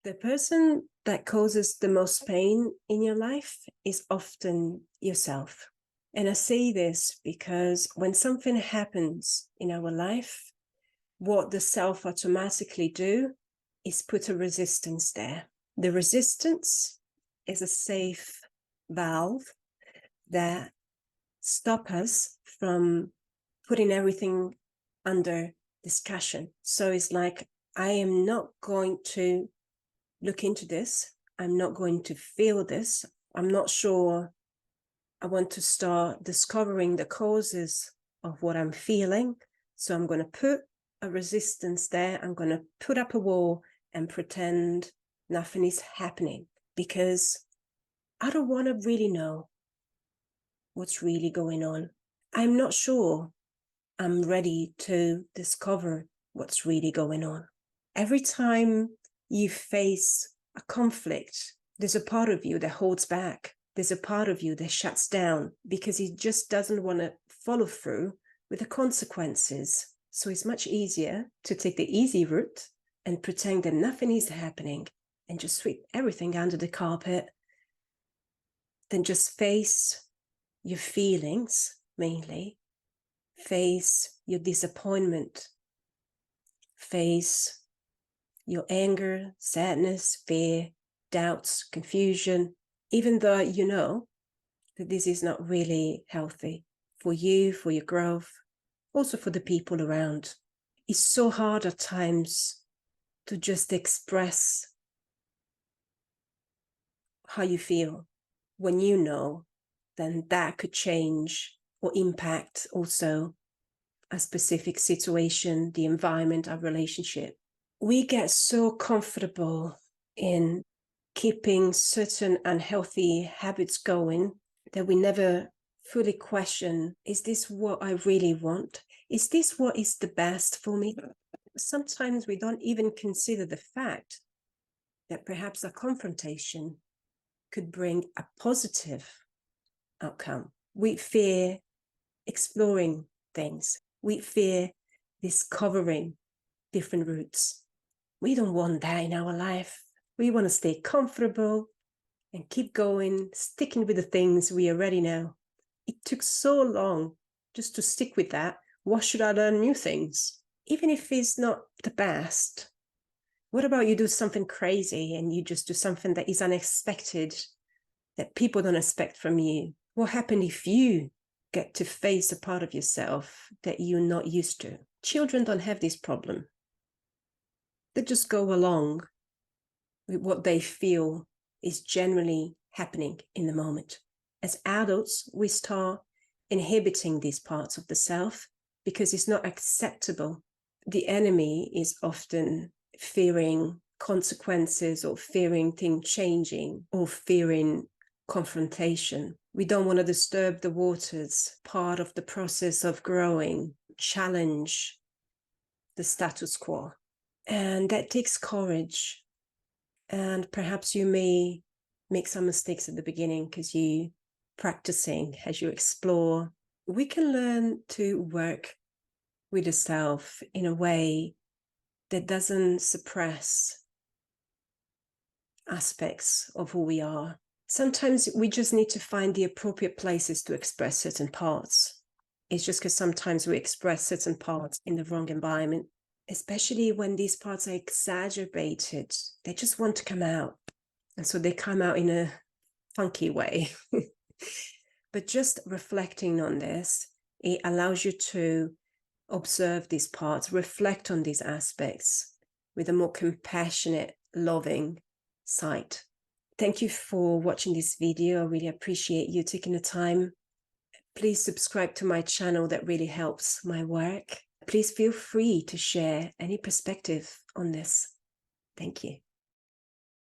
The person that causes the most pain in your life is often yourself. And I say this because when something happens in our life, what the self automatically do is put a resistance there. The resistance is a safe valve that stops us from putting everything under discussion. So it's like, I am not going to look into this. I'm not going to feel this. I'm not sure I want to start discovering the causes of what I'm feeling. So I'm going to put a resistance there. I'm going to put up a wall and pretend nothing is happening because I don't want to really know what's really going on. I'm not sure I'm ready to discover what's really going on. Every time you face a conflict, there's a part of you that holds back. There's a part of you that shuts down because it just doesn't want to follow through with the consequences. So it's much easier to take the easy route and pretend that nothing is happening and just sweep everything under the carpet than just face your feelings, mainly. Face your disappointment. Face your anger, sadness, fear, doubts, confusion, even though you know that this is not really healthy for you, for your growth, also for the people around. It's so hard at times to just express how you feel when you know then that could change or impact also a specific situation, the environment, our relationship. We get so comfortable in keeping certain unhealthy habits going that we never fully question, is this what I really want? Is this what is the best for me? Sometimes we don't even consider the fact that perhaps a confrontation could bring a positive outcome. We fear exploring things. We fear discovering different routes. We don't want that in our life. We want to stay comfortable and keep going, sticking with the things we already know. It took so long just to stick with that. Why should I learn new things? Even if it's not the best. What about you do something crazy and you just do something that is unexpected, that people don't expect from you? What happens if you get to face a part of yourself that you're not used to? Children don't have this problem. They just go along with what they feel is generally happening in the moment. As adults, we start inhibiting these parts of the self because it's not acceptable. The enemy is often fearing consequences or fearing things changing or fearing confrontation. We don't want to disturb the waters, part of the process of growing, challenge the status quo. And that takes courage. And perhaps you may make some mistakes at the beginning because you practicing as you explore. We can learn to work with the self in a way that doesn't suppress aspects of who we are. Sometimes we just need to find the appropriate places to express certain parts. It's just because sometimes we express certain parts in the wrong environment, especially when these parts are exacerbated. They just want to come out. And so they come out in a funky way. But just reflecting on this, it allows you to observe these parts, reflect on these aspects with a more compassionate, loving sight. Thank you for watching this video. I really appreciate you taking the time. Please subscribe to my channel. That really helps my work. Please feel free to share any perspective on this. Thank you.